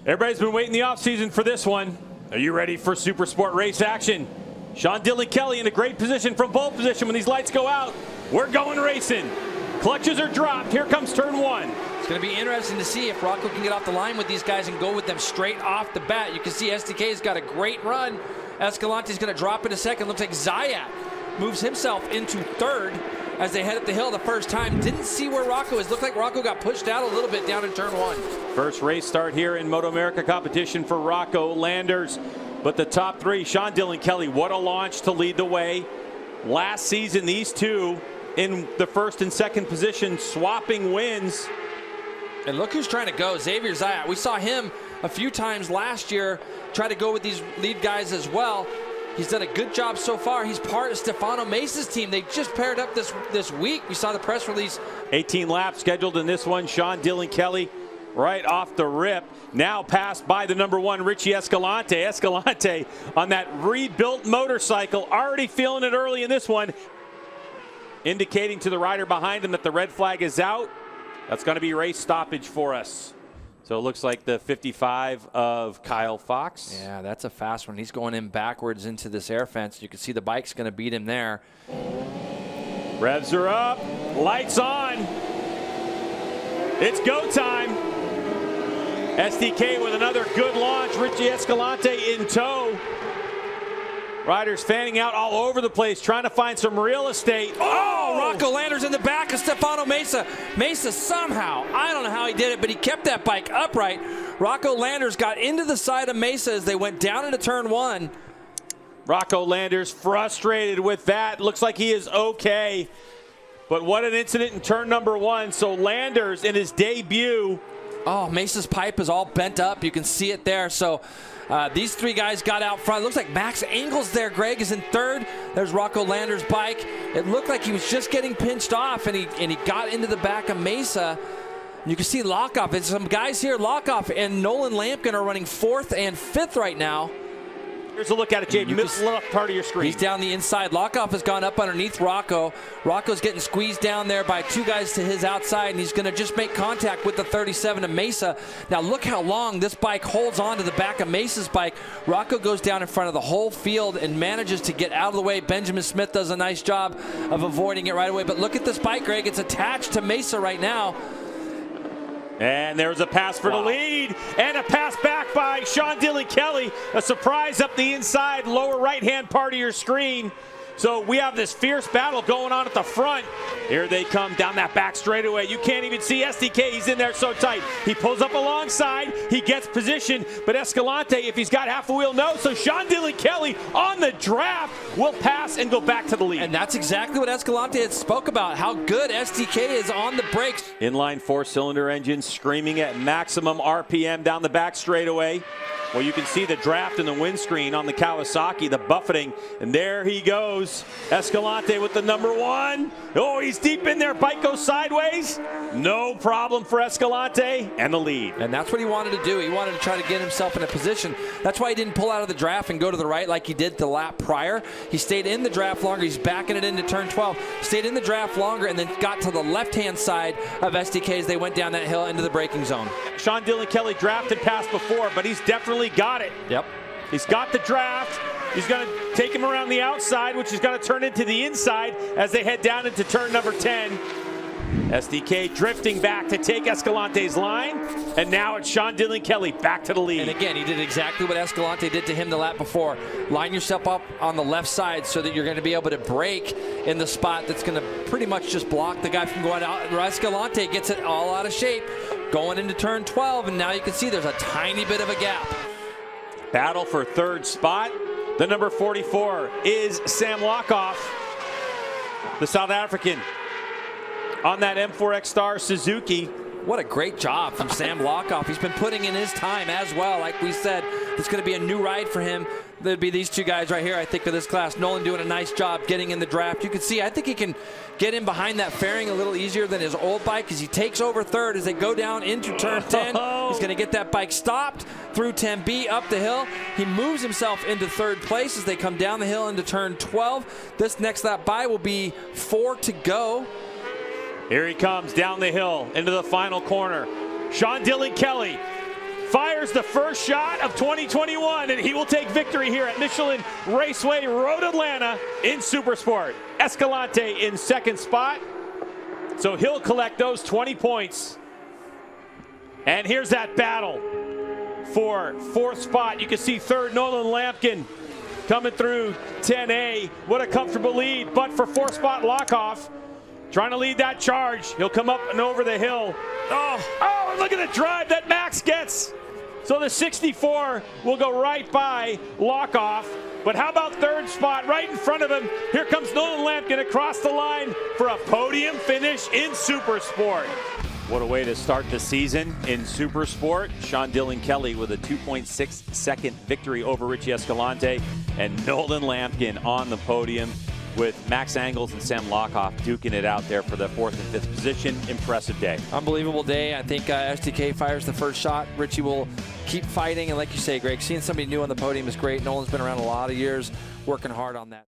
Everybody's been waiting the offseason for this one. Are you ready for Supersport race action? Sean Dylan Kelly in a great position from pole position. When these lights go out, we're going racing. Clutches are dropped. Here comes turn one. It's going to be interesting to see if Rocco can get off the line with these guys and go with them straight off the bat. You can see SDK's got a great run. Escalante's going to drop in a second. Looks like Zayat moves himself into third as they head up the hill the first time. Didn't see where Rocco is. Looked like Rocco got pushed out a little bit down in turn one. First race start here in MotoAmerica competition for Rocco Landers. But the top three, Sean Dylan Kelly, what a launch to lead the way. Last season, these two in the first and second position, swapping wins. And look who's trying to go, Xavier Zayat. We saw him a few times last year try to go with these lead guys as well. He's done a good job so far. He's part of Stefano Mesa's team. They just paired up this week. We saw the press release. 18 laps scheduled in this one. Sean Dylan Kelly right off the rip. Now passed by the number one, Richie Escalante. Escalante on that rebuilt motorcycle, already feeling it early in this one. Indicating to the rider behind him that the red flag is out. That's going to be race stoppage for us. So it looks like the 55 of Kyle Fox. Yeah, that's a fast one. He's going in backwards into this air fence. You can see the bike's going to beat him there. Revs are up. Lights on. It's go time. SDK with another good launch. Richie Escalante in tow. Riders fanning out all over the place, trying to find some real estate. Oh, Rocco Landers in the back of Stefano Mesa. Mesa somehow, I don't know how he did it, but he kept that bike upright. Rocco Landers got into the side of Mesa as they went down into turn one. Rocco Landers frustrated with that. Looks like he is okay. But what an incident in turn number one. So Landers in his debut. Oh, Mesa's pipe is all bent up. You can see it there. So these three guys got out front. It looks like Max Engels there, Greg, is in third. There's Rocco Landers' bike. It looked like he was just getting pinched off, and he got into the back of Mesa. You can see Lockoff. It's some guys here, Lockoff and Nolan Lampkin are running fourth and fifth right now. Here's a look at it, Jay. You missed the left part of your screen. He's down the inside. Lockoff has gone up underneath Rocco. Rocco's getting squeezed down there by two guys to his outside, and he's going to just make contact with the 37 of Mesa. Now look how long this bike holds on to the back of Mesa's bike. Rocco goes down in front of the whole field and manages to get out of the way. Benjamin Smith does a nice job of avoiding it right away. But look at this bike, Greg. It's attached to Mesa right now. And there's a pass for the lead, and a pass back by Sean Dylan Kelly. A surprise up the inside, lower right-hand part of your screen. So we have this fierce battle going on at the front. Here they come down that back straightaway. You can't even see SDK. He's in there so tight. He pulls up alongside. He gets position. But Escalante, if he's got half a wheel, no. So Sean Dylan Kelly on the draft will pass and go back to the lead. And that's exactly what Escalante had spoke about, how good SDK is on the brakes. Inline four-cylinder engine screaming at maximum RPM down the back straightaway. Well, you can see the draft in the windscreen on the Kawasaki, the buffeting, and there he goes. Escalante with the number one. Oh, he's deep in there. Bike goes sideways. No problem for Escalante and the lead. And that's what he wanted to do. He wanted to try to get himself in a position. That's why he didn't pull out of the draft and go to the right like he did the lap prior. He stayed in the draft longer. He's backing it into turn 12. Stayed in the draft longer and then got to the left-hand side of SDK as they went down that hill into the braking zone. Sean Dylan Kelly drafted past before, but he's definitely got it. Yep. He's got the draft. He's going to take him around the outside, which is going to turn into the inside as they head down into turn number 10. SDK drifting back to take Escalante's line, and now it's Sean Dylan Kelly back to the lead. And again, he did exactly what Escalante did to him the lap before. Line yourself up on the left side so that you're going to be able to brake in the spot that's going to pretty much just block the guy from going out. Escalante gets it all out of shape going into turn 12, and now you can see there's a tiny bit of a gap. Battle for third spot. The number 44 is Sam Lockoff, the South African, on that M4 ECSTAR Suzuki. What a great job from Sam Lockoff. He's been putting in his time as well. Like we said, it's going to be a new ride for him. There'd be these two guys right here, I think, for this class. Nolan doing a nice job getting in the draft. You can see, I think he can get in behind that fairing a little easier than his old bike because he takes over third as they go down into turn 10. He's going to get that bike stopped through 10B up the hill. He moves himself into third place as they come down the hill into turn 12. This next lap by will be 4 to go. Here he comes down the hill into the final corner. Sean Dylan Kelly fires fires the first shot of 2021, and he will take victory here at Michelin Raceway Road Atlanta in Supersport. Escalante in second spot, so he'll collect those 20 points. And here's that battle for fourth spot. You can see third, Nolan Lampkin coming through 10A. What a comfortable lead, but for fourth spot, Lockoff trying to lead that charge. He'll come up and over the hill. Oh, look at the drive that Max gets. So the 64 will go right by Lockoff. But how about third spot right in front of him? Here comes Nolan Lampkin across the line for a podium finish in Supersport. What a way to start the season in Supersport. Sean Dylan Kelly with a 2.6 second victory over Richie Escalante, and Nolan Lampkin on the podium with Max Angles and Sam Lockoff duking it out there for the fourth and fifth position. Impressive day. Unbelievable day. I think SDK fires the first shot. Richie will keep fighting, and like you say, Greg, seeing somebody new on the podium is great. Nolan's been around a lot of years working hard on that.